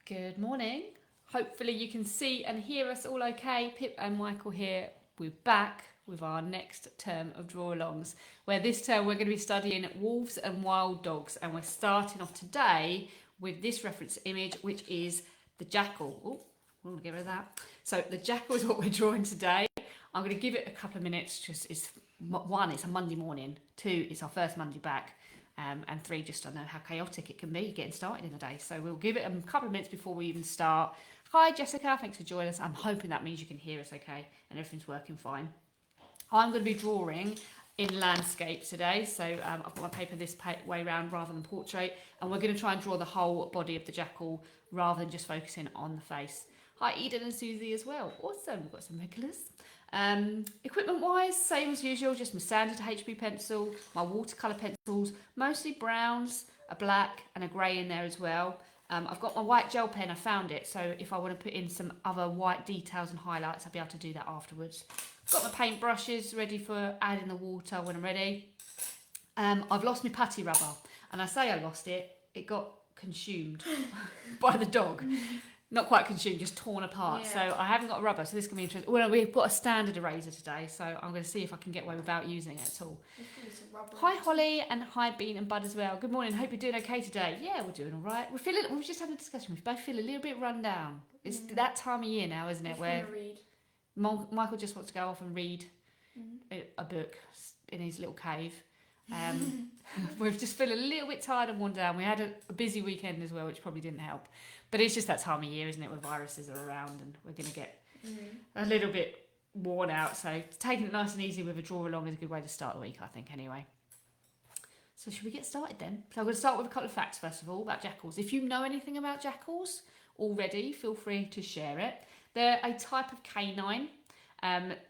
Good morning. Hopefully you can see and hear us all okay. Pip and Michael here. We're back with our next term of draw-alongs, where this term we're going to be studying wolves and wild dogs, and we're starting off today with this reference image, which is the jackal. Oh, we'll get rid of that. So the jackal is what we're drawing today. I'm going to give it a couple of minutes. It's a Monday morning. 2, it's our first Monday back. And 3, just I know how chaotic it can be getting started in the day. So we'll give it a couple of minutes before we even start. Hi Jessica, thanks for joining us. I'm hoping that means you can hear us okay and everything's working fine. I'm going to be drawing in landscape today. So I've got my paper this way round rather than portrait. And we're going to try and draw the whole body of the jackal rather than just focusing on the face. Hi Eden and Susie as well. Awesome, we've got some regulars. Equipment wise, same as usual, just my standard HB pencil, my watercolour pencils, mostly browns, a black and a grey in there as well. I've got my white gel pen, I found it, so if I want to put in some other white details and highlights, I'll be able to do that afterwards. Got my paint brushes ready for adding the water when I'm ready. I've lost my putty rubber, and I say I lost it, it got consumed by the dog. Not quite consumed, just torn apart. Yeah. So I haven't got a rubber, so this can be interesting. Well, we've got a standard eraser today, so I'm going to see if I can get away without using it at all. Hi Holly, and hi Bean and Bud as well. Good morning, hope you're doing okay today. Yeah, we're doing all right. We've just had a discussion, we both feel a little bit run down. It's that time of year now, isn't it, where Michael just wants to go off and read a book in his little cave. We just feel a little bit tired and worn down. We had a busy weekend as well, which probably didn't help. But it's just that time of year, isn't it, where viruses are around and we're going to get a little bit worn out. So taking it nice and easy with a draw along is a good way to start the week, I think, anyway. So should we get started then? So I'm going to start with a couple of facts, first of all, about jackals. If you know anything about jackals already, feel free to share it. They're a type of canine.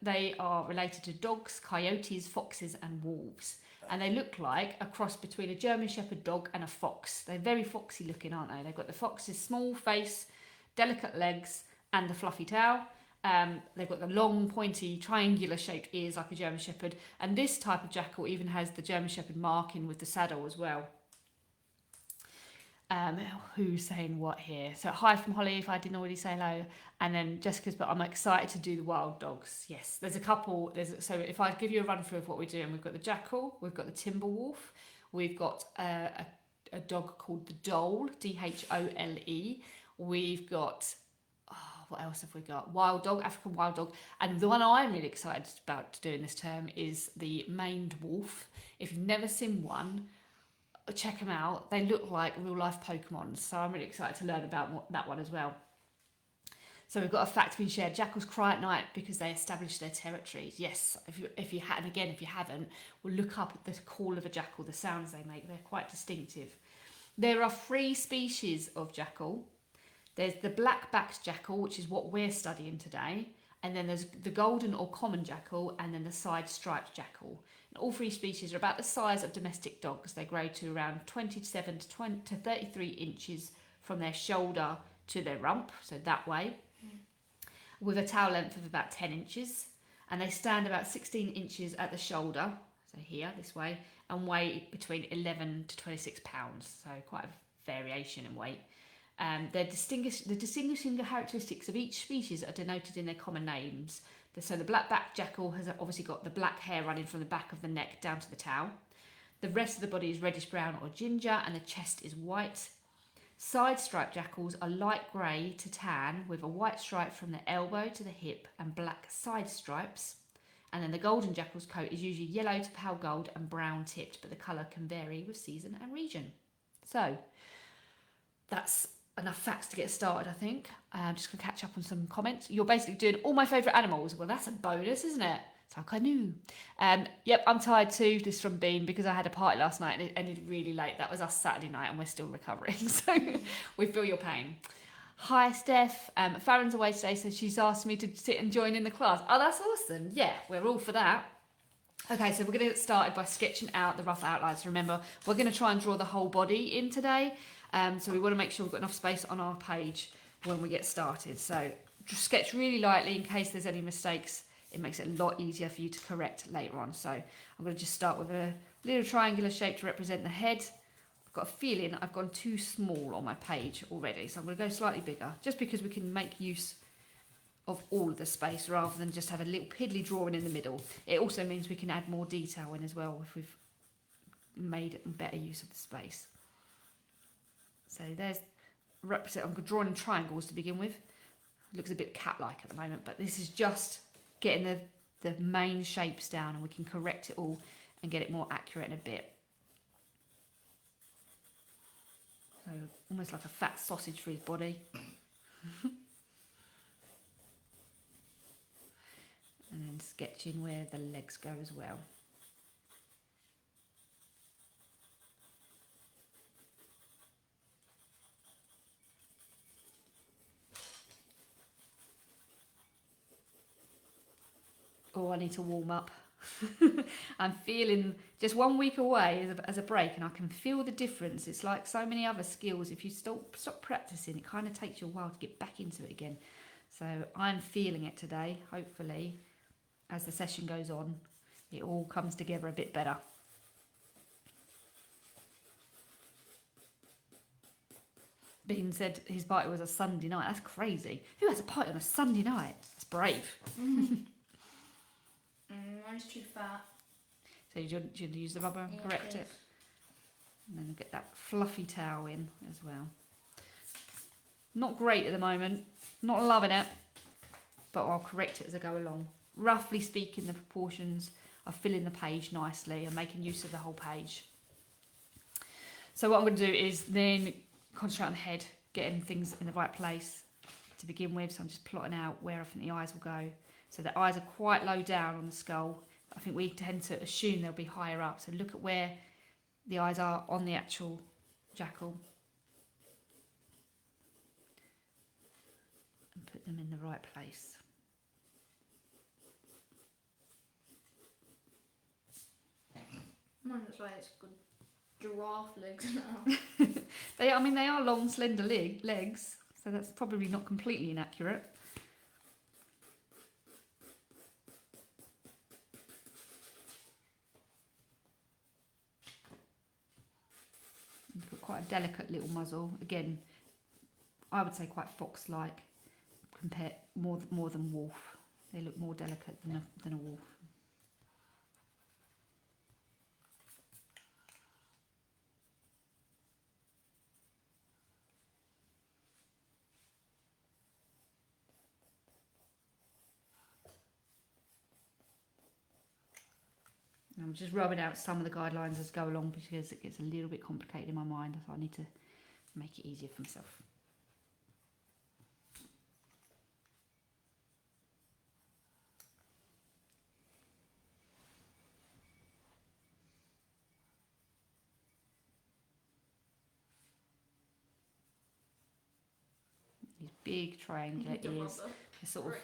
They are related to dogs, coyotes, foxes and wolves. And they look like a cross between a German Shepherd dog and a fox. They're very foxy looking, aren't they? They've got the fox's small face, delicate legs, and the fluffy tail. They've got the long, pointy, triangular shaped ears like a German Shepherd. And this type of jackal even has the German Shepherd marking with the saddle as well. Who's saying what here? So hi from Holly, if I didn't already say hello. And then Jessica's, but I'm excited to do the wild dogs. Yes, there's a couple. So if I give you a run through of what we're doing, we've got the jackal, we've got the timber wolf, we've got a dog called the dhole, Dhole. We've got, what else have we got? Wild dog, African wild dog. And the one I'm really excited about doing this term is the maned wolf. If you've never seen one, check them out. They look like real life Pokemons, so I'm really excited to learn about that one as well. So we've got a fact being shared. Jackals cry at night because they establish their territories. Yes, if you haven't, we'll look up the call of a jackal, the sounds they make. They're quite distinctive. There are 3 species of jackal. There's the black-backed jackal, which is what we're studying today. And then there's the golden or common jackal, and then the side-striped jackal. And all 3 species are about the size of domestic dogs. They grow to around 27 to 33 inches from their shoulder to their rump, so that way, with a tail length of about 10 inches. And they stand about 16 inches at the shoulder, so here, this way, and weigh between 11 to 26 pounds, so quite a variation in weight. The distinguishing characteristics of each species are denoted in their common names. So the black-backed jackal has obviously got the black hair running from the back of the neck down to the tail. The rest of the body is reddish brown or ginger, and the chest is white. Side-striped jackals are light grey to tan with a white stripe from the elbow to the hip and black side stripes. And then the golden jackal's coat is usually yellow to pale gold and brown tipped, but the colour can vary with season and region. So that's enough facts to get started, I think. I'm just going to catch up on some comments. You're basically doing all my favourite animals. Well, that's a bonus, isn't it? It's like I knew. Yep, I'm tired too. This from Bean because I had a party last night and it ended really late. That was us Saturday night and we're still recovering. So we feel your pain. Hi, Steph. Farron's away today, so she's asked me to sit and join in the class. Oh, that's awesome. Yeah, we're all for that. Okay, so we're going to get started by sketching out the rough outlines. Remember, we're going to try and draw the whole body in today. So we want to make sure we've got enough space on our page when we get started. So just sketch really lightly in case there's any mistakes. It makes it a lot easier for you to correct later on. So I'm going to just start with a little triangular shape to represent the head. got a feeling I've gone too small on my page already, so I'm going to go slightly bigger, just because we can make use of all of the space rather than just have a little piddly drawing in the middle. It also means we can add more detail in as well if we've made better use of the space. So there's I'm drawing triangles to begin with. It looks a bit cat-like at the moment, but this is just getting the main shapes down, and we can correct it all and get it more accurate in a bit. So almost like a fat sausage for his body. And then sketching where the legs go as well. Oh, I need to warm up. I'm feeling just 1 week away as a break, and I can feel the difference. It's like so many other skills. If you stop practicing, it kind of takes you a while to get back into it again. So I'm feeling it today. Hopefully, as the session goes on, it all comes together a bit better. Bean said his party was a Sunday night. That's crazy. Who has a party on a Sunday night? That's brave. Mine's too fat. So you use the rubber and correct it. And then get that fluffy towel in as well. Not great at the moment. Not loving it. But I'll correct it as I go along. Roughly speaking, the proportions are filling the page nicely and making use of the whole page. So what I'm going to do is then concentrate on the head, getting things in the right place to begin with. So I'm just plotting out where I think the eyes will go. So the eyes are quite low down on the skull. I think we tend to assume they'll be higher up. So look at where the eyes are on the actual jackal. And put them in the right place. Mine looks like it's got giraffe legs now. They are long, slender legs. So that's probably not completely inaccurate. Quite a delicate little muzzle. Again, I would say quite fox-like, compared more than wolf. They look more delicate than a wolf. I'm just rubbing out some of the guidelines as I go along because it gets a little bit complicated in my mind, so I need to make it easier for myself. These big triangular ears are sort of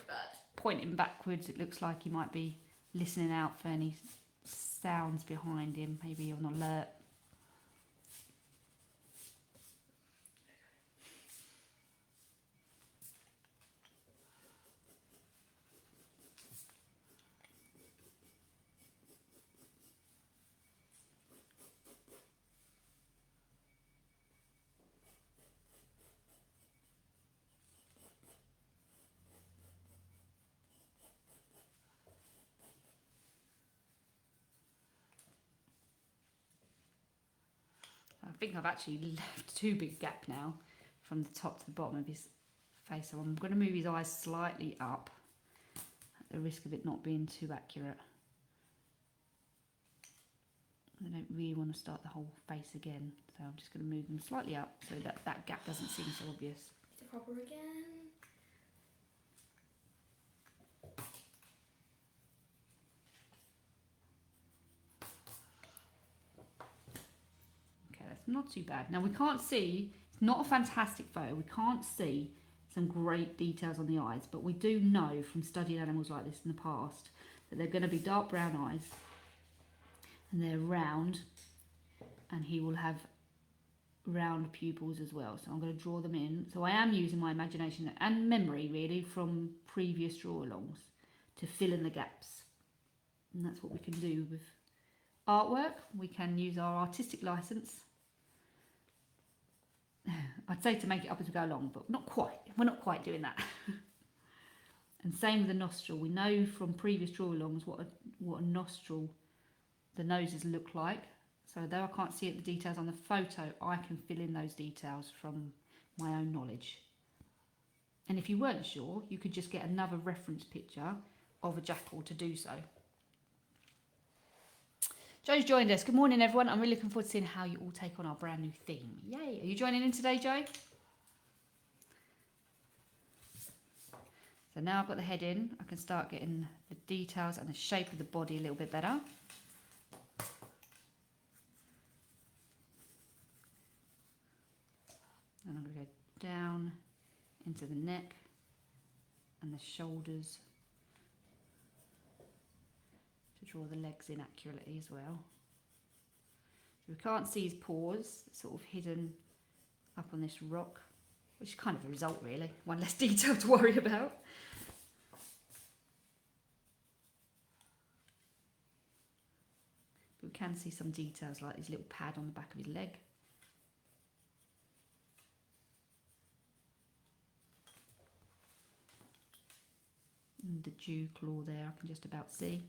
pointing backwards. It looks like he might be listening out for any sounds behind him, maybe on alert. I think I've actually left too big a gap now from the top to the bottom of his face, so I'm going to move his eyes slightly up at the risk of it not being too accurate. I don't really want to start the whole face again, so I'm just going to move them slightly up so that gap doesn't seem so obvious. The proper again. Not too bad. Now we can't see, it's not a fantastic photo, we can't see some great details on the eyes, but we do know from studying animals like this in the past that they're going to be dark brown eyes and they're round, and he will have round pupils as well. So I'm going to draw them in. So I am using my imagination and memory really from previous draw-alongs to fill in the gaps, and that's what we can do with artwork. We can use our artistic license I'd say to make it up as we go along, but not quite. We're not quite doing that. And same with the nostril. We know from previous draw-alongs what a nostril, the noses look like. So though I can't see the details on the photo, I can fill in those details from my own knowledge. And if you weren't sure, you could just get another reference picture of a jackal to do so. Joe's joined us. Good morning, everyone. I'm really looking forward to seeing how you all take on our brand new theme. Yay! Are you joining in today, Joe? So now I've got the head in, I can start getting the details and the shape of the body a little bit better. And I'm going to go down into the neck and the shoulders to draw the legs in accurately as well. We can't see his paws, sort of hidden up on this rock, which is kind of a result really, one less detail to worry about. But we can see some details like his little pad on the back of his leg. And the dew claw there I can just about see.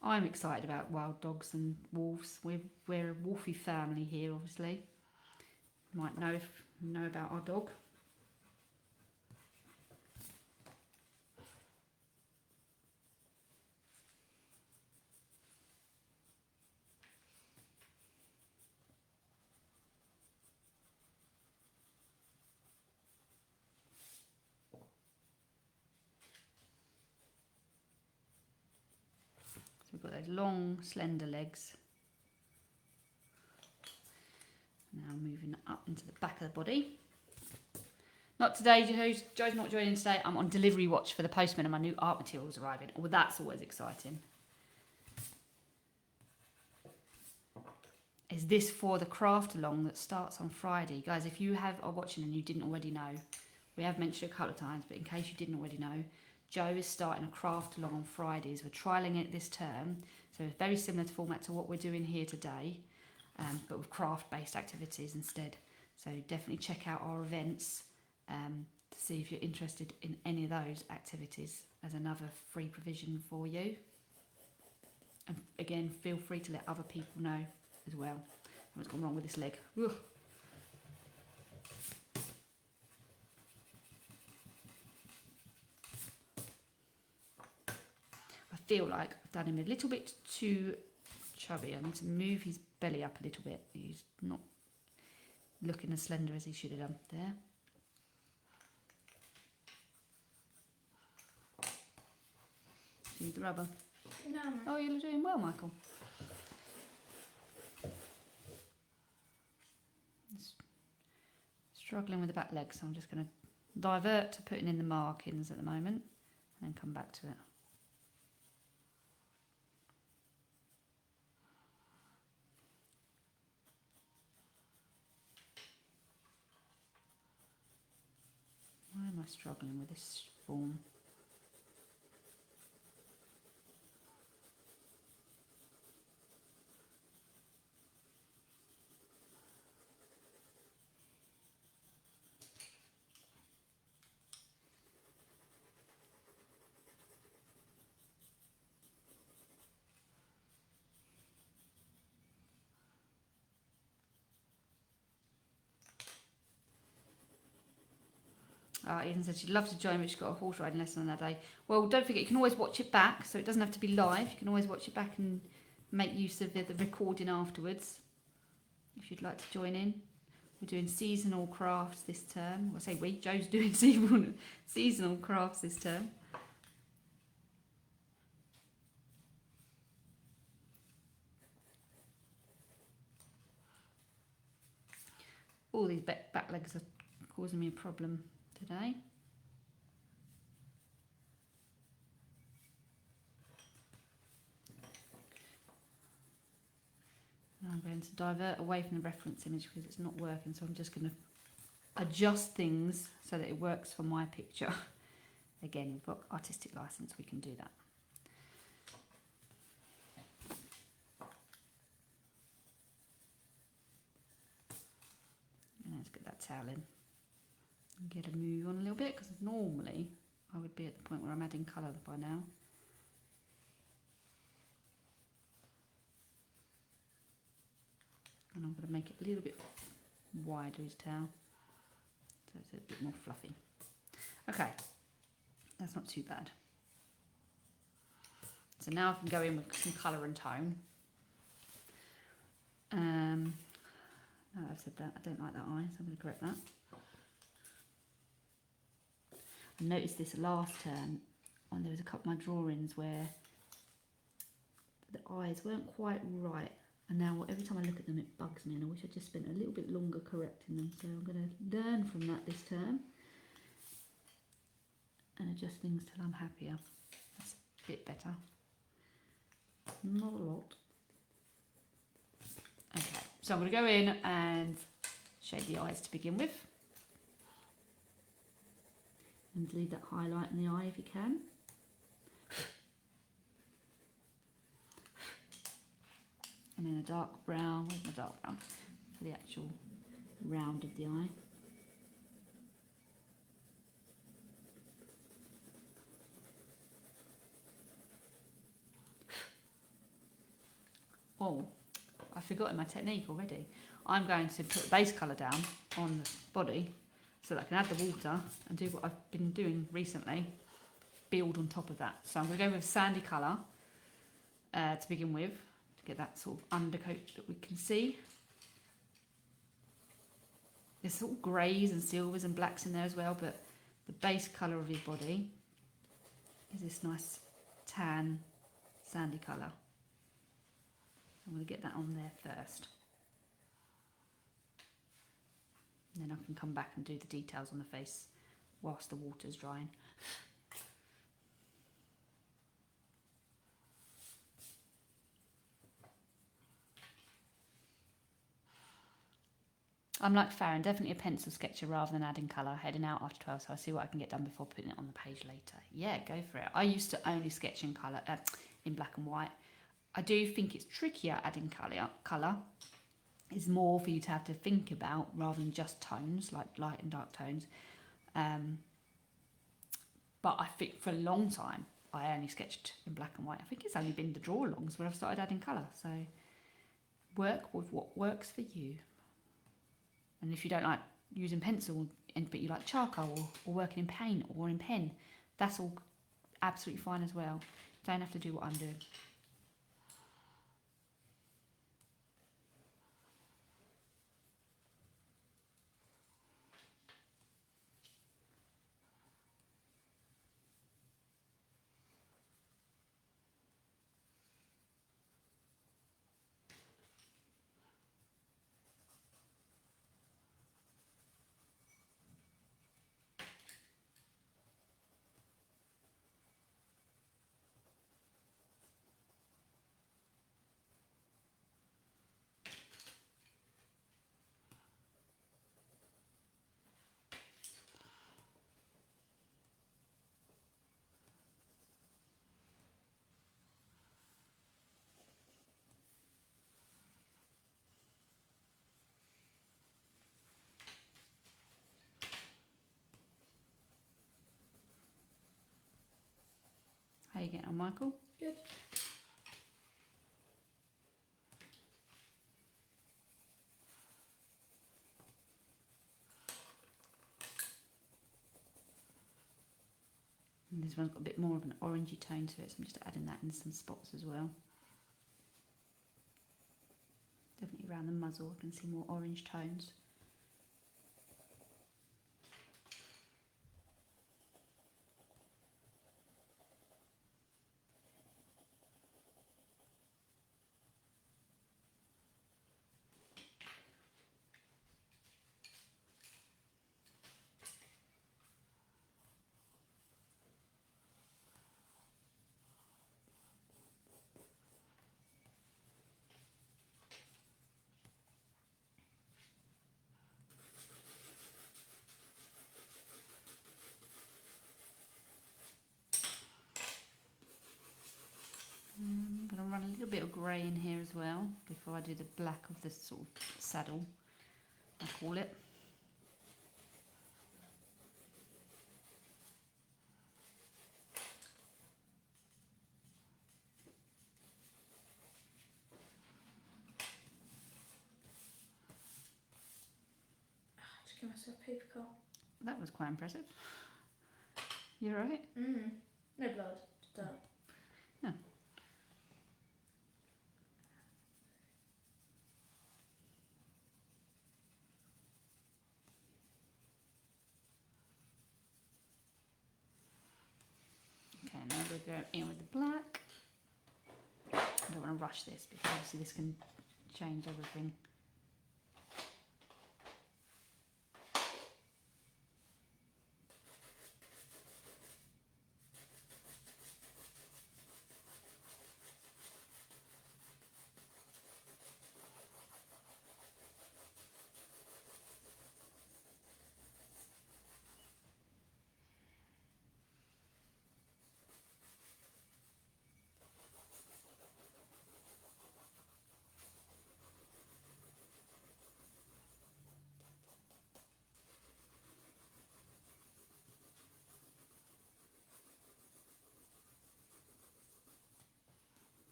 I'm excited about wild dogs and wolves. We're a wolfy family here, obviously. You might know about our dog. So we've got those long, slender legs. Now moving up into the back of the body. Not today, Joe's not joining today. I'm on delivery watch for the postman and my new art materials arriving. Oh, that's always exciting. Is this for the craft along that starts on Friday? Guys, if you are watching and you didn't already know, we have mentioned it a couple of times, but in case you didn't already know, Joe is starting a craft along on Fridays. We're trialling it this term, so it's very similar to format to what we're doing here today, but with craft-based activities instead. So definitely check out our events to see if you're interested in any of those activities as another free provision for you. And again, feel free to let other people know as well what's gone wrong with this leg. Ugh. I feel like I've done him a little bit too chubby. I need to move his belly up a little bit. He's not looking as slender as he should have done there. See the rubber? No. Oh, you're doing well, Michael. Struggling with the back leg, so I'm just going to divert to putting in the markings at the moment and then come back to it. Why am I struggling with this form? Eden said she'd love to join, but she's got a horse riding lesson on that day. Well, don't forget, you can always watch it back, so it doesn't have to be live. You can always watch it back and make use of the recording afterwards, if you'd like to join in. We're doing seasonal crafts this term. I say we, Joe's doing seasonal crafts this term. All these back legs are causing me a problem today. Now I'm going to divert away from the reference image because it's not working, so I'm just going to adjust things so that it works for my picture. Again, we've got artistic license, we can do that. And let's get that towel in and get a move on a little bit, because normally I would be at the point where I'm adding colour by now. And I'm going to make it a little bit wider, his towel, so it's a bit more fluffy. Okay, that's not too bad. So now I can go in with some colour and tone. No, I've said that, I don't like that eye, so I'm going to correct that. I noticed this last term, and there was a couple of my drawings where the eyes weren't quite right. And now every time I look at them, it bugs me, and I wish I'd just spent a little bit longer correcting them. So I'm going to learn from that this term and adjust things till I'm happier. That's a bit better. Not a lot. Okay, so I'm going to go in and shade the eyes to begin with. And leave that highlight in the eye if you can. And then a dark brown, where's my dark brown? For the actual round of the eye. Oh, I've forgotten my technique already. I'm going to put the base colour down on the body so that I can add the water and do what I've been doing recently, build on top of that. So I'm going to go with sandy colour to begin with, to get that sort of undercoat that we can see. There's sort of greys and silvers and blacks in there as well, but the base colour of his body is this nice tan sandy colour. I'm going to get that on there first. And then I can come back and do the details on the face whilst the water's drying. I'm like Farron, definitely a pencil sketcher rather than adding colour, heading out after 12, so I'll see what I can get done before putting it on the page later. Yeah, go for it. I used to only sketch in colour, in black and white. I do think it's trickier adding colour. It's more for you to have to think about rather than just tones, like light and dark tones. But I think for a long time, I only sketched in black and white. I think it's only been the draw-alongs where I've started adding colour. So work with what works for you. And if you don't like using pencil, but you like charcoal or working in paint or in pen, that's all absolutely fine as well. Don't have to do what I'm doing. How you getting on, Michael? Good. And this one's got a bit more of an orangey tone to it, so I'm just adding that in some spots as well. Definitely around the muzzle, I can see more orange tones. bit of grey in here as well before I do the black of the sort of saddle, I call it. Just give myself a paper cut. That was quite impressive. You alright? No blood. Just dirt. No. Okay, now we'll go in with the black. I don't want to rush this because obviously this can change everything.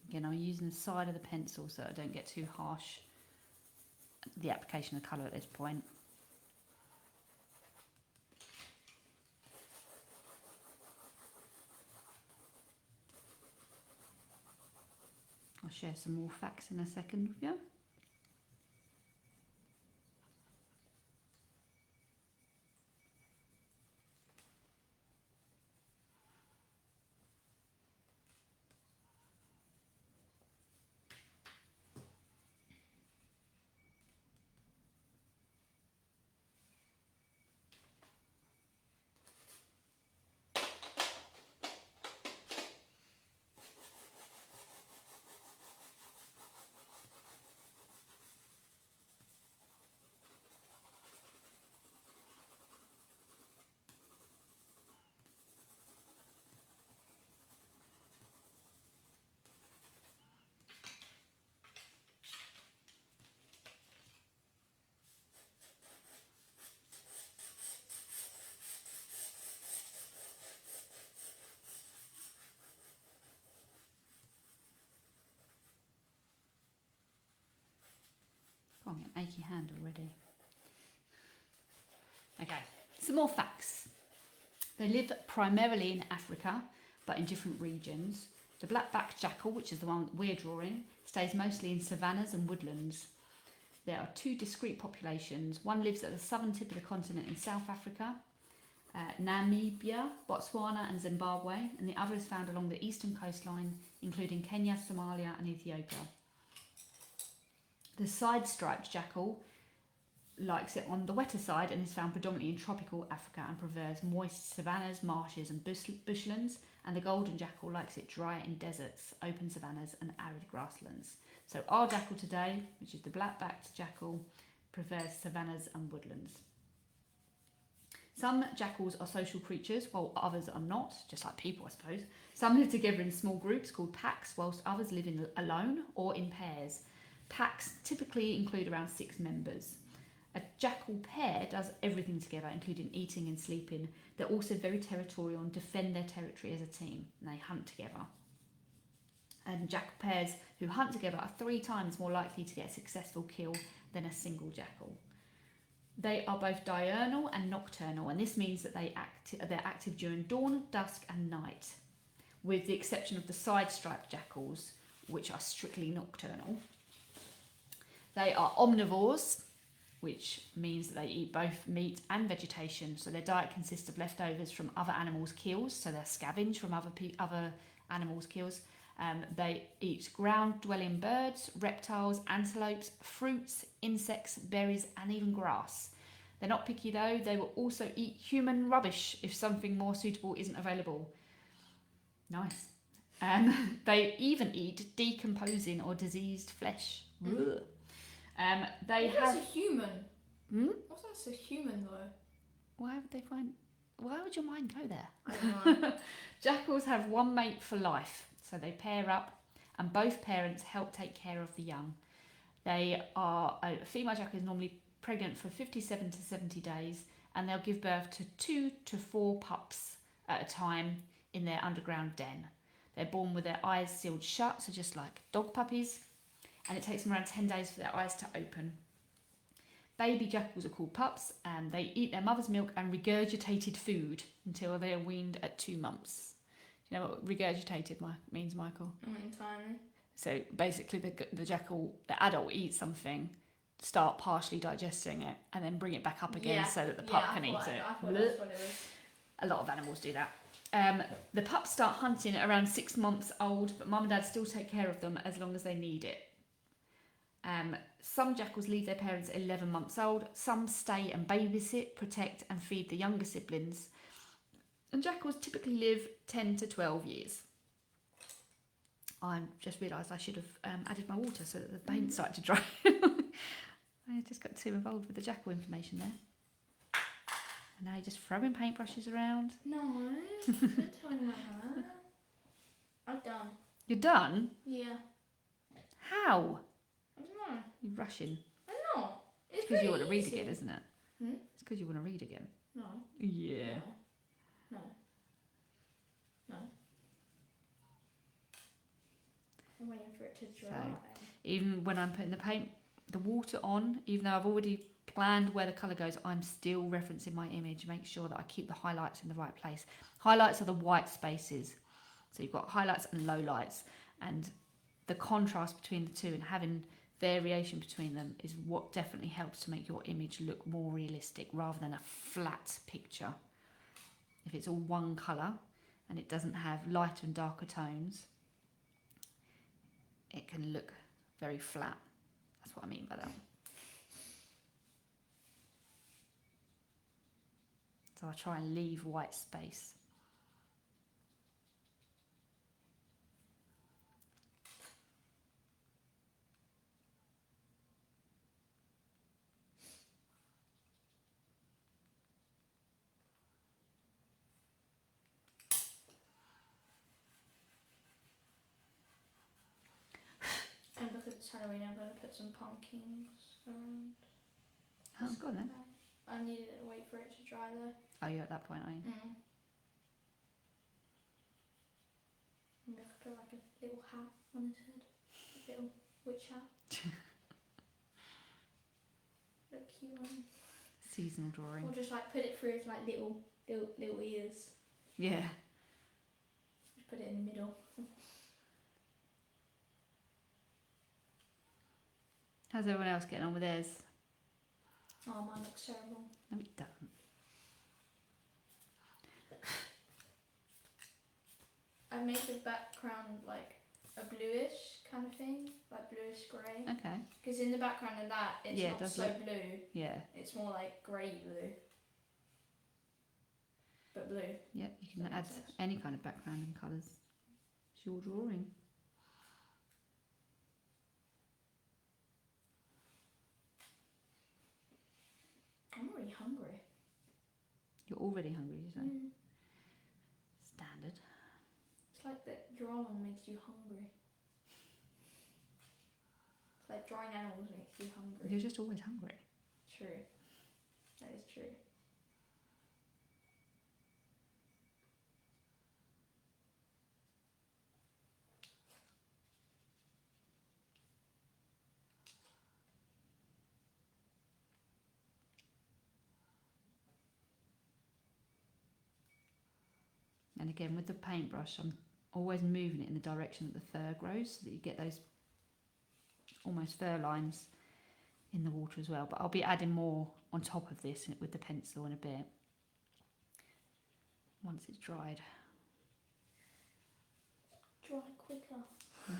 Again, I'm using the side of the pencil so I don't get too harsh the application of colour at this point. I'll share some more facts in a second with you. Oh, I'm getting achy hand already. Okay, some more facts. They live primarily in Africa, but in different regions. The black-backed jackal, which is the one we're drawing, stays mostly in savannas and woodlands. There are two discrete populations. One lives at the southern tip of the continent in South Africa, Namibia, Botswana and Zimbabwe, and the other is found along the eastern coastline, including Kenya, Somalia and Ethiopia. The side-striped jackal likes it on the wetter side and is found predominantly in tropical Africa and prefers moist savannas, marshes and bushlands, and the golden jackal likes it dry in deserts, open savannas and arid grasslands. So our jackal today, which is the black-backed jackal, prefers savannas and woodlands. Some jackals are social creatures while others are not, just like people I suppose. Some live together in small groups called packs, whilst others live alone or in pairs. Packs typically include around 6 members. A jackal pair does everything together, including eating and sleeping. They're also very territorial and defend their territory as a team, and they hunt together. And jackal pairs who hunt together are 3 times more likely to get a successful kill than a single jackal. They are both diurnal and nocturnal, and this means that they're active during dawn, dusk and night, with the exception of the side-striped jackals, which are strictly nocturnal. They are omnivores, which means that they eat both meat and vegetation. So their diet consists of leftovers from other animals' kills, so they're scavenged from other animals' kills. They eat ground-dwelling birds, reptiles, antelopes, fruits, insects, berries, and even grass. They're not picky though. They will also eat human rubbish if something more suitable isn't available. Nice. They even eat decomposing or diseased flesh. Ugh. That's a human. What's that a human though? Why would your mind go there? I don't know. Jackals have one mate for life, so they pair up and both parents help take care of the young. A female jackal is normally pregnant for 57 to 70 days, and they'll give birth to 2 to 4 pups at a time in their underground den. They're born with their eyes sealed shut, so just like dog puppies, and it takes them around 10 days for their eyes to open. Baby jackals are called pups, and they eat their mother's milk and regurgitated food until they are weaned at 2 months. Do you know what regurgitated means, Michael? I mean, tiny. So basically, the jackal, the adult, eats something, start partially digesting it, and then bring it back up again so that the pup can eat it. I thought that's what it was. A lot of animals do that. The pups start hunting at around 6 months old, but mum and dad still take care of them as long as they need it. Some jackals leave their parents at 11 months old. Some stay and babysit, protect and feed the younger siblings. And jackals typically live 10 to 12 years. I just realised I should have added my water so that the paint started to dry. I just got too involved with the jackal information there. And now you're just throwing paintbrushes around. No, don't tell me about that. I'm done. You're done? Yeah. How? I don't know. You're rushing. I'm not. It's because you want to read again, isn't it? Hmm? It's because you want to read again. No. Yeah. No. No. I'm waiting for it to dry. Even when I'm putting the water on, even though I've already planned where the colour goes, I'm still referencing my image, make sure that I keep the highlights in the right place. Highlights are the white spaces. So you've got highlights and lowlights, and the contrast between the two and having variation between them is what definitely helps to make your image look more realistic rather than a flat picture. If it's all one colour and it doesn't have lighter and darker tones, it can look very flat. That's what I mean by that. So I try and leave white space. And because it's Halloween, I'm going to put some pumpkins around. Oh, go on then. I needed to wait for it to dry though. Oh, you're at that point, are you? I'm going to put like a little hat on his head. A little witch hat. Look cute one. Seasonal drawing. Or just like put it through his like little ears. Yeah. Just put it in the middle. How's everyone else getting on with theirs? Oh, mine looks terrible. No, it doesn't. I made the background like a bluish kind of thing, like bluish grey. Okay. Because in the background of that, it's Yeah, it not does so look- blue. Yeah. It's more like grey blue. But blue. Yep, you can That add makes sense. any kind of background and colours. It's your drawing. I'm already hungry. You're already hungry, you say? Standard. It's like that drawing makes you hungry. It's like drawing animals makes you hungry. You're just always hungry. True. That is true. And again, with the paintbrush, I'm always moving it in the direction that the fur grows so that you get those almost fur lines in the water as well. But I'll be adding more on top of this with the pencil in a bit once it's dried. Dry quicker. Yeah.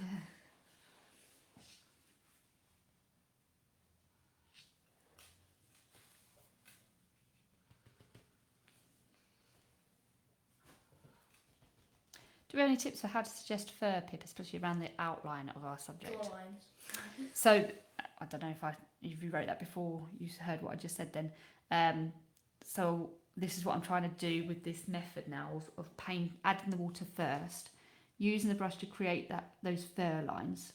Do we have any tips for how to suggest fur, Pip, especially around the outline of our subject? Draw lines. So, I don't know if you wrote that before you heard what I just said then. So this is what I'm trying to do with this method now of paint, adding the water first, using the brush to create those fur lines.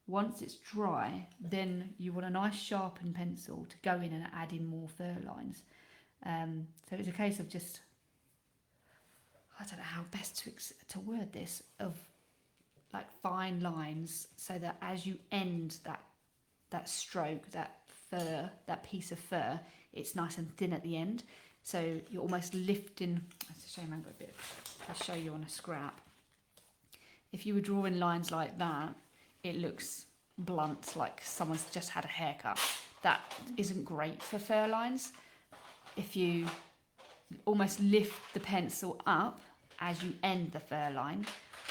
Once it's dry, then you want a nice sharpened pencil to go in and add in more fur lines. So it's a case of just, I don't know how best to word this, of like fine lines, so that as you end that stroke, that fur, that piece of fur, it's nice and thin at the end. So you're almost lifting. It's a shame I haven't got a bit. I'll show you on a scrap. If you were drawing lines like that, it looks blunt, like someone's just had a haircut. That isn't great for fur lines. If you almost lift the pencil up as you end the fur line,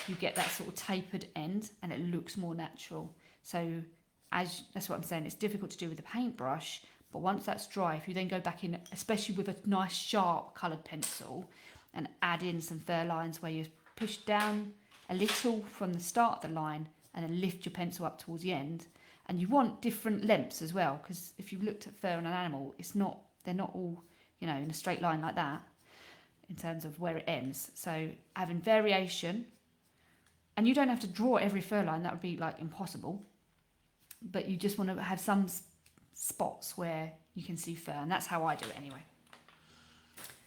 you get that sort of tapered end and it looks more natural. So that's what I'm saying, it's difficult to do with a paintbrush, but once that's dry, if you then go back in, especially with a nice sharp coloured pencil, and add in some fur lines where you push down a little from the start of the line and then lift your pencil up towards the end. And you want different lengths as well, because if you've looked at fur on an animal, they're not all, in a straight line like that in terms of where it ends. So having variation, and you don't have to draw every fur line, that would be like impossible, but you just want to have some spots where you can see fur, and that's how I do it anyway.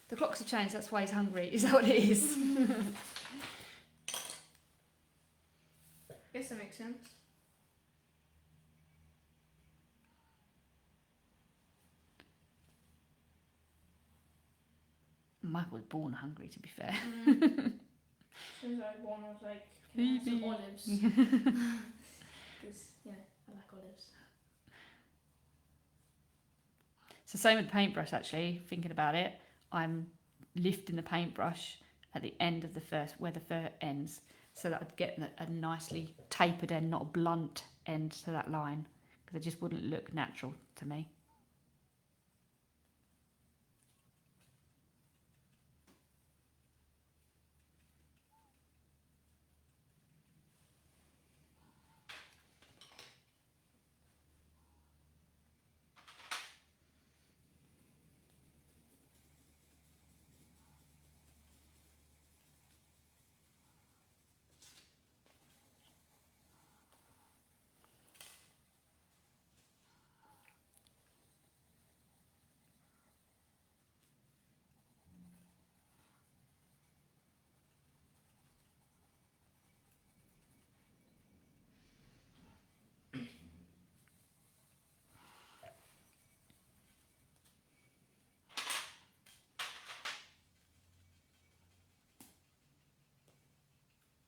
The clocks have changed, that's why he's hungry. Is that what it is? Guess that makes sense. Michael was born hungry, to be fair. As soon as I was born, I was like, can I have some olives? Because, I like olives. So same with the paintbrush, actually, thinking about it, I'm lifting the paintbrush at the end of the first, where the fur ends, so that I'd get a nicely tapered end, not a blunt end to that line, because it just wouldn't look natural to me.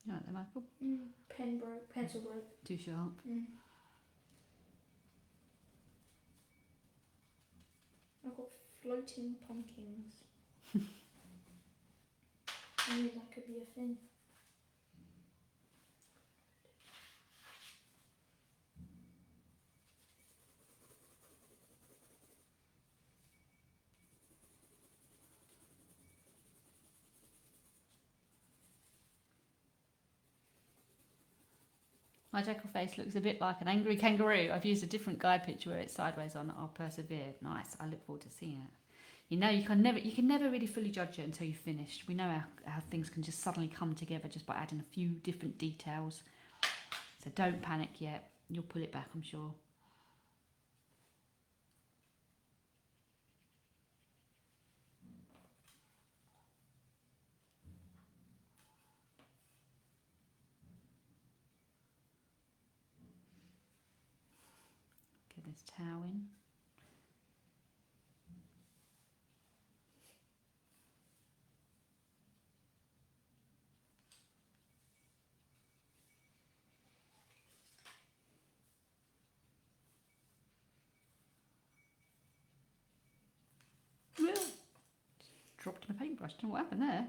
You like that, Michael? Pen broke, pencil broke. Too sharp. I've got floating pumpkins. I knew that could be a thing. My jackal face looks a bit like an angry kangaroo. I've used a different guide picture where it's sideways on I'll persevere. Nice. I look forward to seeing it. You can never really fully judge it until you've finished. We know how things can just suddenly come together just by adding a few different details. So don't panic yet. You'll pull it back, I'm sure. Get this towel in. Dropped my paintbrush. Don't know what happened there.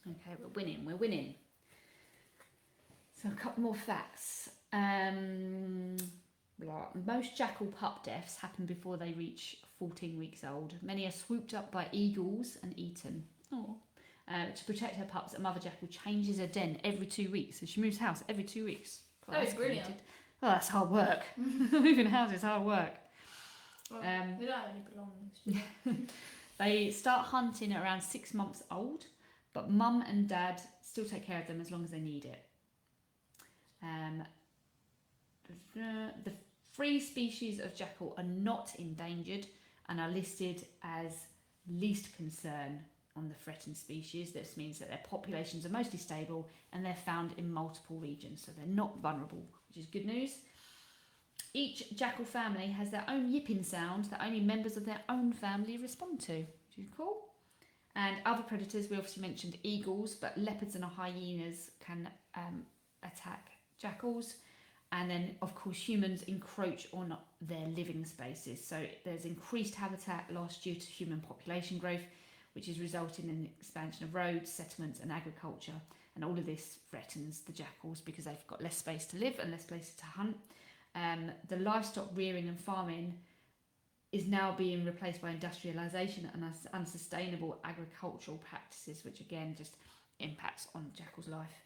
Okay, we're winning. So a couple more facts. Most jackal pup deaths happen before they reach 14 weeks old. Many are swooped up by eagles and eaten. Oh. To protect her pups, a mother jackal changes her den every 2 weeks. So she moves house every 2 weeks. Well, that's brilliant. Well, that's hard work. Moving house is hard work. Well, we don't have any belongings. Do we? They start hunting at around 6 months old, but mum and dad still take care of them as long as they need it. The 3 species of jackal are not endangered and are listed as least concern on the threatened species. This means that their populations are mostly stable and they're found in multiple regions, so they're not vulnerable, which is good news. Each jackal family has their own yipping sound that only members of their own family respond to, which is cool. And other predators, we obviously mentioned eagles, but leopards and hyenas can attack jackals. And then, of course, humans encroach on their living spaces. So there's increased habitat loss due to human population growth, which is resulting in the expansion of roads, settlements and agriculture. And all of this threatens the jackals because they've got less space to live and less places to hunt. The livestock rearing and farming is now being replaced by industrialisation and unsustainable agricultural practices, which again just impacts on jackal's life.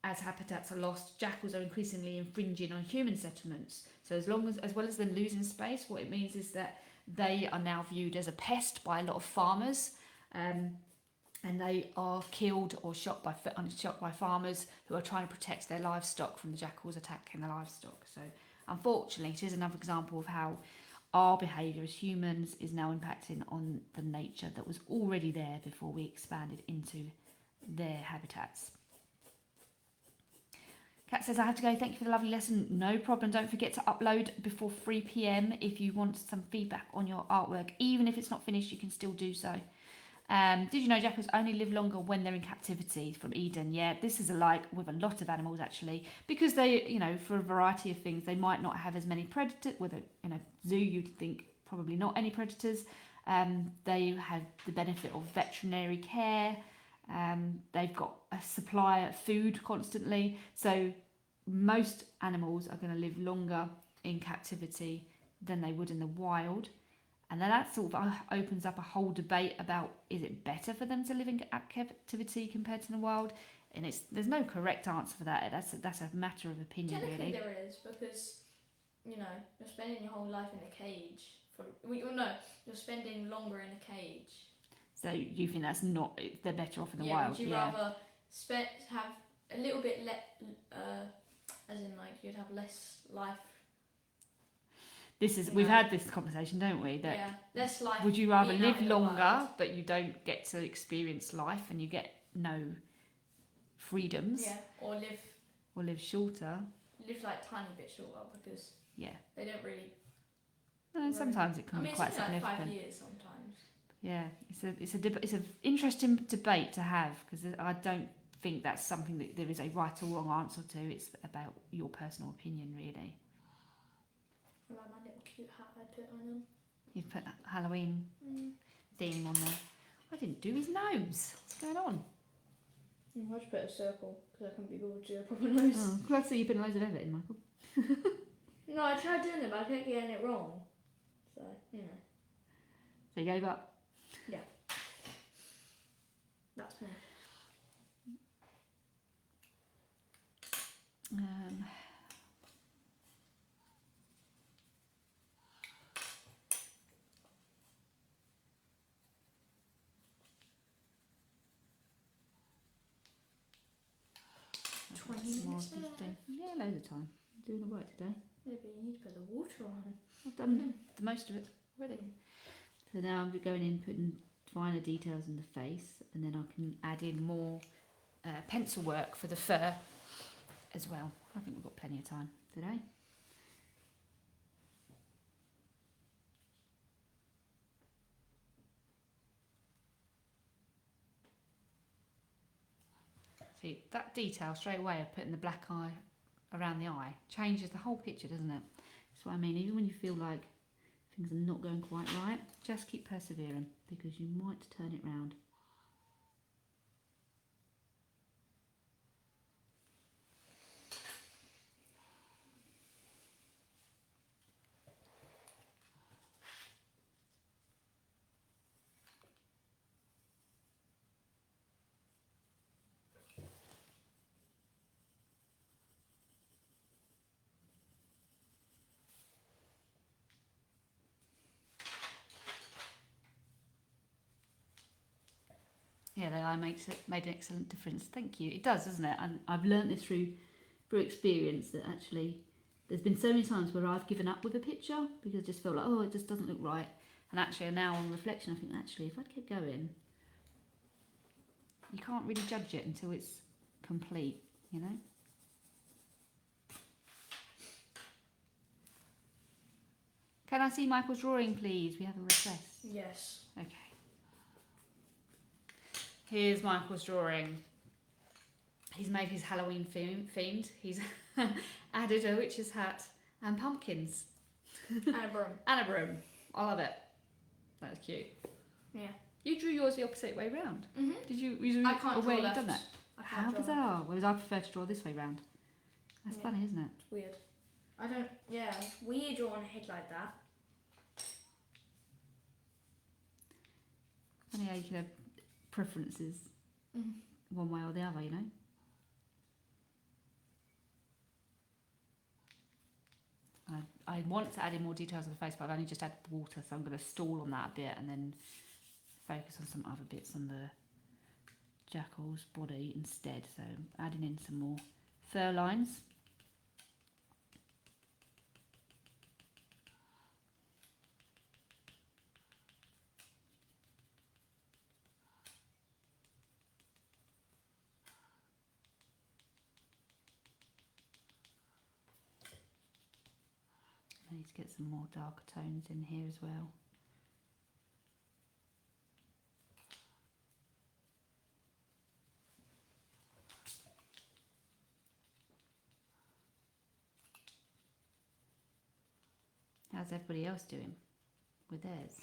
As habitats are lost, jackals are increasingly infringing on human settlements. So as well as them losing space, what it means is that they are now viewed as a pest by a lot of farmers, and they are killed or shot by farmers who are trying to protect their livestock from the jackals attacking the livestock. So unfortunately, it is another example of how our behaviour as humans is now impacting on the nature that was already there before we expanded into their habitats. Kat says, I have to go. Thank you for the lovely lesson. No problem. Don't forget to upload before 3 p.m. if you want some feedback on your artwork. Even if it's not finished, you can still do so. Did you know jackals only live longer when they're in captivity? From Eden. Yeah, this is alike with a lot of animals actually, because they, for a variety of things, they might not have as many predators. With a zoo, you'd think probably not any predators. They have the benefit of veterinary care. They've got a supply of food constantly, so most animals are going to live longer in captivity than they would in the wild, and then that sort of opens up a whole debate about, is it better for them to live in captivity compared to the wild? And there's no correct answer for that. That's a matter of opinion. Technically really there is, because you're spending your whole life in a cage you're spending longer in a cage. So you think they're better off in the yeah, wild? Would you rather have a little bit as in you'd have less life? We've had this conversation, don't we? That less life. Would you rather being live out in the longer, wild. but you don't get to experience life and you get no freedoms? Yeah, or live shorter. Live tiny bit shorter, because they don't really. Well, sometimes it can be quite significant. 5 years sometimes. Yeah, it's an interesting debate to have, because I don't think that's something that there is a right or wrong answer to. It's about your personal opinion, really. I like my little cute hat I put on him. You've put a Halloween theme on there. I didn't do his nose. What's going on? I just put a circle because I couldn't be bothered to do a proper nose. Oh, glad to see you put loads of effort in, Michael. No, I tried doing it, but I kept getting it wrong. So, So you gave up? Yeah. That's me. Yeah, loads of time. Doing the work today. Maybe you need to put the water on. I've done the most of it already. So now I'm going in, putting finer details in the face, and then I can add in more pencil work for the fur as well. I think we've got plenty of time today. See, that detail straight away of putting the black eye around the eye changes the whole picture, doesn't it? That's what I mean. Even when you feel like things are not going quite right, just keep persevering, because you might turn it round. Yeah, the eye made an excellent difference. Thank you. It does, doesn't it? And I've learnt this through experience that actually there's been so many times where I've given up with a picture because I just feel like, oh, it just doesn't look right. And actually now on reflection, I think actually if I'd kept going, you can't really judge it until it's complete, you know? Can I see Michael's drawing, please? We have a request. Yes. Okay. Here's Michael's drawing. He's made his Halloween themed. He's added a witch's hat and pumpkins. And a broom. And a broom. I love it. That's cute. Yeah. You drew yours the opposite way round. Mhm. Did you I can't aware draw you've done left. that? I can't How draw bizarre. Whereas I prefer to draw this way round. That's Yeah. funny, isn't it? It's weird. I don't. Yeah. Weird drawing a head like that. Funny how you can have preferences Mhm. one way or the other, you know? I want to add in more details on the face, but I've only just added water, so I'm going to stall on that a bit and then focus on some other bits on the Jackal's body instead. So adding in some more fur lines. I need to get some more darker tones in here as well. How's everybody else doing with theirs?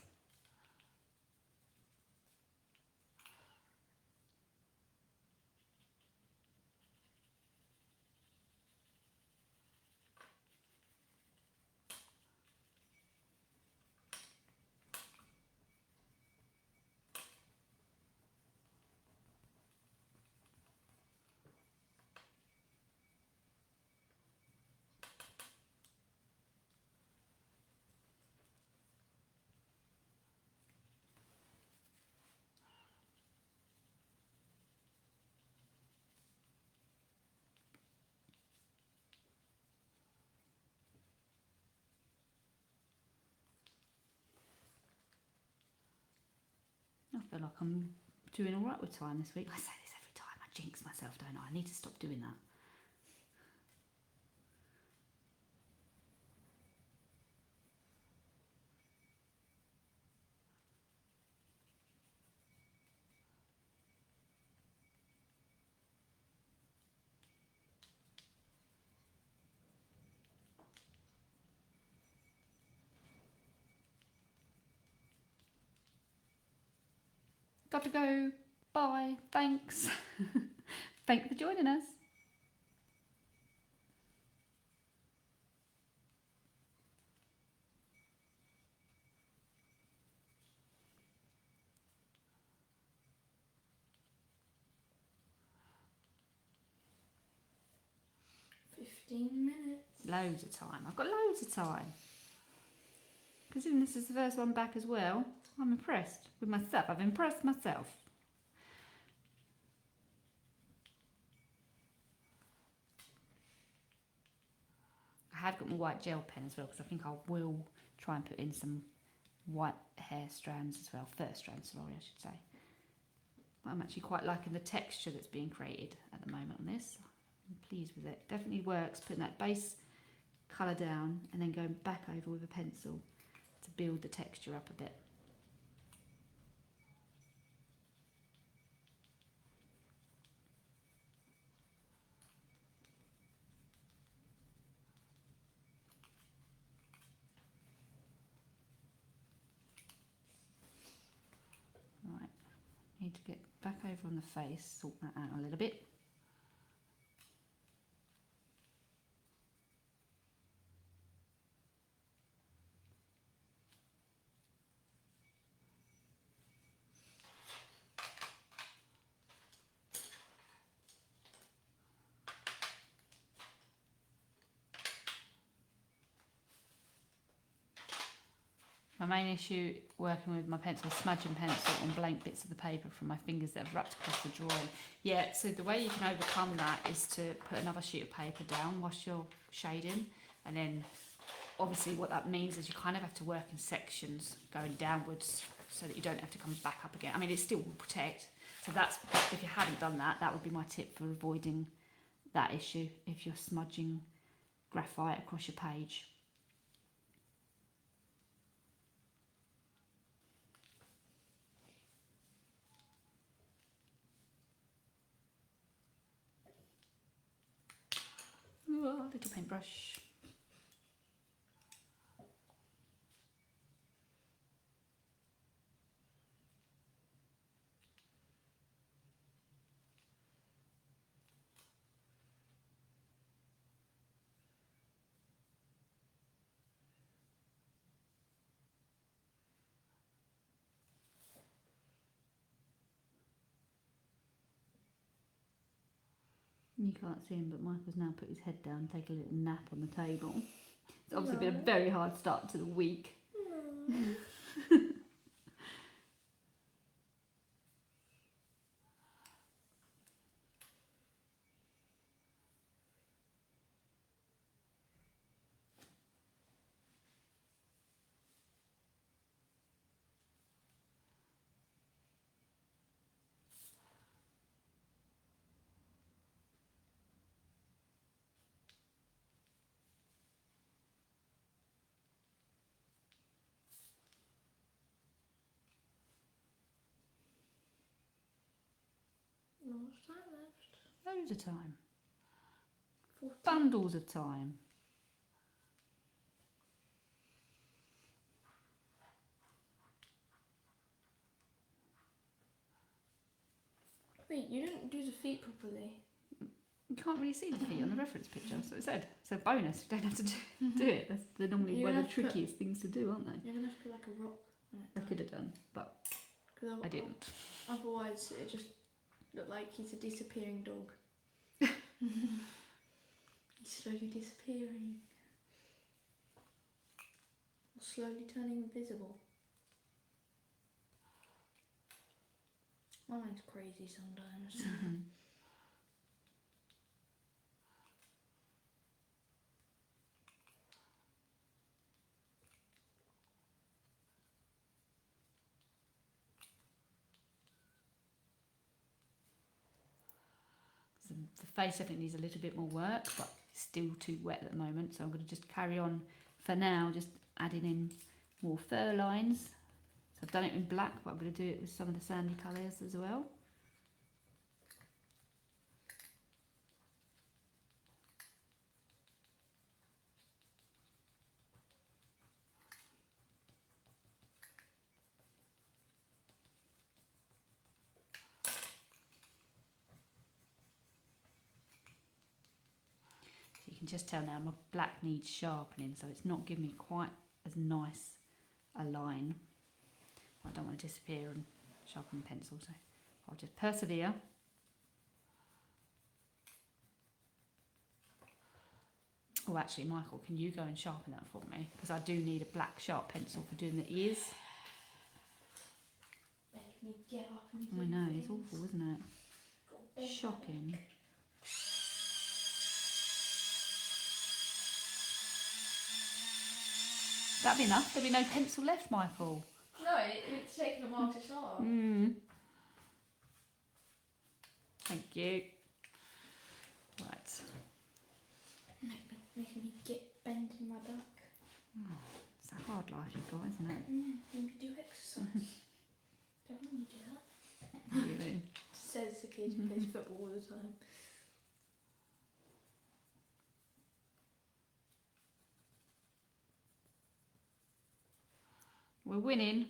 I feel like I'm doing all right with time this week. I say this every time. I jinx myself, don't I? I need to stop doing that. Got to go. Bye. Thanks. Thanks for joining us. Minutes. Loads of time. I've got loads of time. Considering this is the first one back as well, I'm impressed with myself. I've impressed myself. I have got my white gel pen as well because I think I will try and put in some white hair strands as well. Fur strands, sorry, I should say. But I'm actually quite liking the texture that's being created at the moment on this. I'm pleased with it. Definitely works putting that base colour down and then going back over with a pencil to build the texture up a bit. Right, need to get back over on the face, sort that out a little bit. My main issue working with my pencil is smudging pencil on blank bits of the paper from my fingers that have wrapped across the drawing. Yeah, so the way you can overcome that is to put another sheet of paper down whilst you're shading, and then obviously what that means is you kind of have to work in sections going downwards so that you don't have to come back up again. I mean, it still will protect. So that's, if you hadn't done that, that would be my tip for avoiding that issue if you're smudging graphite across your page. Ooh, little paintbrush. You can't see him, but Michael's now put his head down and take a little nap on the table. It's obviously been a very hard start to the week. What's time left? Loads of time. 14. Bundles of time. Wait, you didn't do the feet properly. You can't really see the feet on the reference picture, so it said. It's a bonus, you don't have to do it. That's normally You're one of gonna the have to put- trickiest things to do, aren't they? You're gonna have to put like a rock on it. I could have done, but I didn't. Otherwise, it just looked like he's a disappearing dog. He's slowly disappearing. Or slowly turning invisible. My mind's crazy sometimes. So the face definitely needs a little bit more work, but it's still too wet at the moment, so I'm going to just carry on for now, just adding in more fur lines. So I've done it in black, but I'm going to do it with some of the sandy colours as well. So you can just tell now my black needs sharpening, so it's not giving me quite as nice a line. I don't want to disappear and sharpen the pencil, so I'll just persevere. Oh, actually, Michael, can you go and sharpen that for me? Because I do need a black sharp pencil for doing the ears. Make me get up and I know, it's awful, isn't it? Shocking. That'd be enough. There'd be no pencil left, Michael. No, it's taken a while to start. Thank you. Right. Making me get bent in my back. It's a hard life you've got, isn't it? When we do exercise. Don't want me to do that. Really. Says the kid who plays football all the time. We're winning.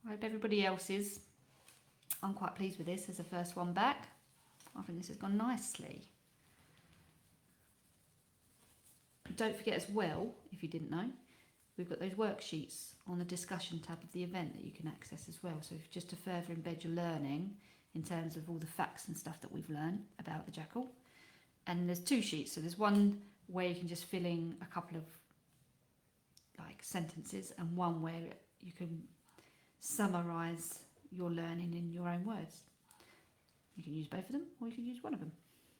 I hope everybody else is. I'm quite pleased with this as the first one back. I think this has gone nicely. Don't forget as well, if you didn't know, we've got those worksheets on the discussion tab of the event that you can access as well. So just to further embed your learning in terms of all the facts and stuff that we've learned about the Jackal. And there's two sheets. So there's one where you can just fill in a couple of like sentences and one where you can summarise your learning in your own words. You can use both of them or you can use one of them.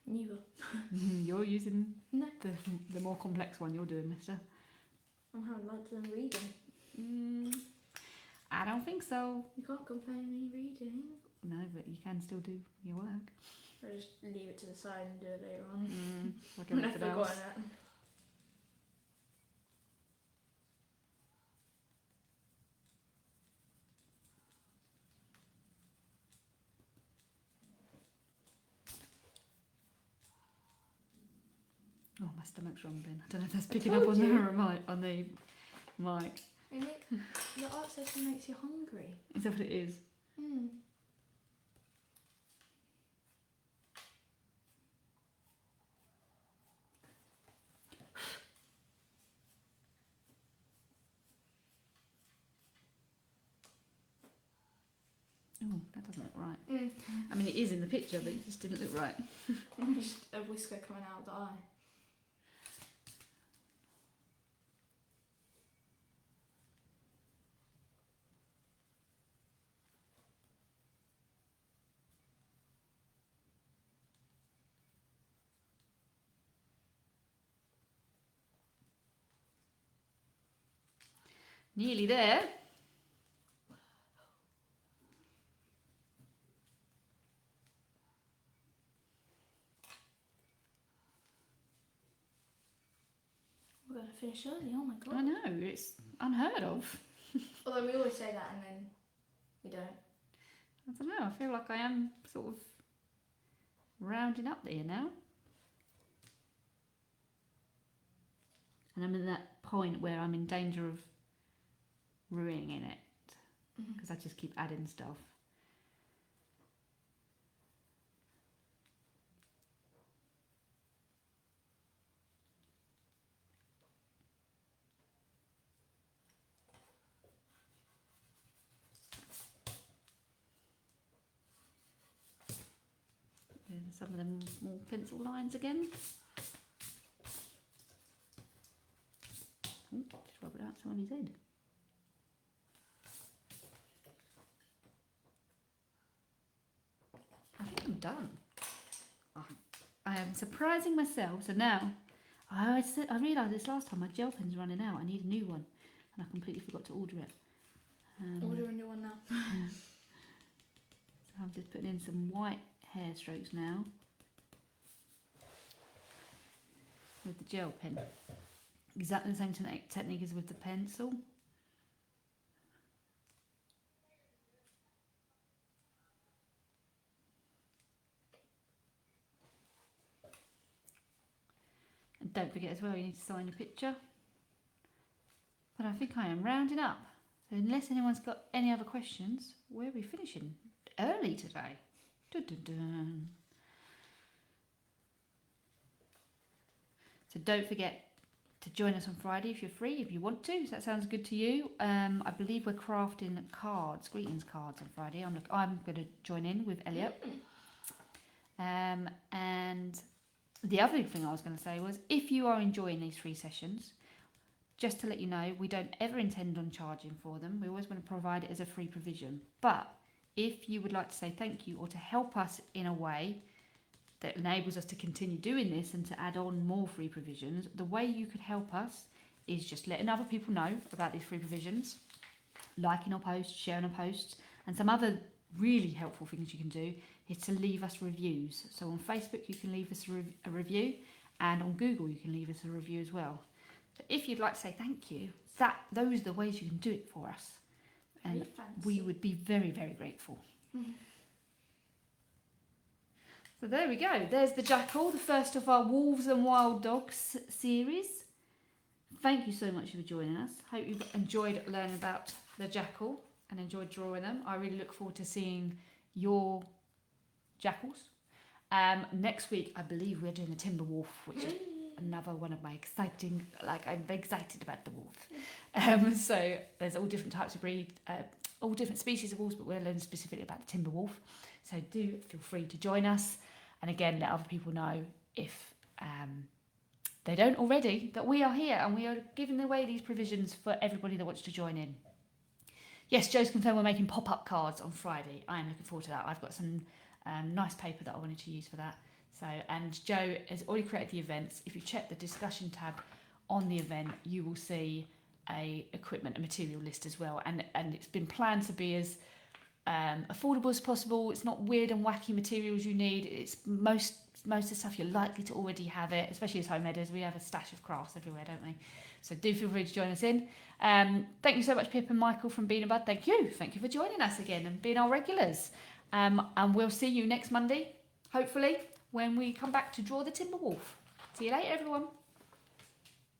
Neither. You're using No. the more complex one you're doing, mister. I'm having lunch and reading. I don't think so. You can't compare me reading. No, but you can still do your work. I'll just leave it to the side and do it later on. Like I've everything else. forgotten it. Oh, my stomach's rumbling. I don't know if that's picking up on the remote, on the mic. The art session makes you hungry. Is that what it is? Oh, that doesn't look right. I mean, it is in the picture, but it just didn't look right. Just a whisker coming out of the eye. Nearly there. We're going to finish early, oh my god. I know, it's unheard of. Although we always say that and then we don't. I don't know, I feel like I am sort of rounding up there now. And I'm in that point where I'm in danger of ruining it because I just keep adding stuff. Some of them more pencil lines again. Oh, just rub it out some of his head. I think I'm done. I am surprising myself. So now, I realised this last time, my gel pen's running out. I need a new one. And I completely forgot to order it. Order a new one now. So I'm just putting in some white hair strokes now with the gel pen. Exactly the same technique as with the pencil. And don't forget as well, you need to sign your picture. But I think I am rounding up. So unless anyone's got any other questions, we'll be finishing early today. Dun, dun, dun. So don't forget to join us on Friday if you're free, if you want to. If that sounds good to you. I believe we're crafting cards, greetings cards on Friday. I'm going to join in with Elliot. And the other thing I was going to say was, if you are enjoying these free sessions, just to let you know, we don't ever intend on charging for them. We always want to provide it as a free provision. But if you would like to say thank you or to help us in a way that enables us to continue doing this and to add on more free provisions, the way you could help us is just letting other people know about these free provisions, liking our posts, sharing our posts, and some other really helpful things you can do is to leave us reviews. So on Facebook you can leave us a review, and on Google you can leave us a review as well. So if you'd like to say thank you, those are the ways you can do it for us, and we would be very, very grateful. So there we go. There's the Jackal, the first of our Wolves and Wild Dogs series. Thank you so much for joining us. Hope you've enjoyed learning about the Jackal and enjoyed drawing them. I really look forward to seeing your jackals. Next week, I believe we're doing the timber wolf, which is another one of my exciting, I'm very excited about the wolf. So there's all different types of breed, all different species of wolves, but we're learning specifically about the timber wolf. So do feel free to join us. And again, let other people know if they don't already, that we are here and we are giving away these provisions for everybody that wants to join in. Yes, Joe's confirmed we're making pop-up cards on Friday. I am looking forward to that. I've got some nice paper that I wanted to use for that. So, and Joe has already created the events. If you check the discussion tab on the event, you will see a equipment and material list as well. And it's been planned to be as affordable as possible. It's not weird and wacky materials you need. It's most of the stuff you're likely to already have it, especially as home editors. We have a stash of crafts everywhere, don't we? So do feel free to join us in. Thank you so much, Pip and Michael from Bean and Bud. Thank you for joining us again and being our regulars. And we'll see you next Monday, hopefully, when we come back to draw the Timber Wolf. See you later, everyone.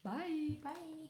Bye. Bye.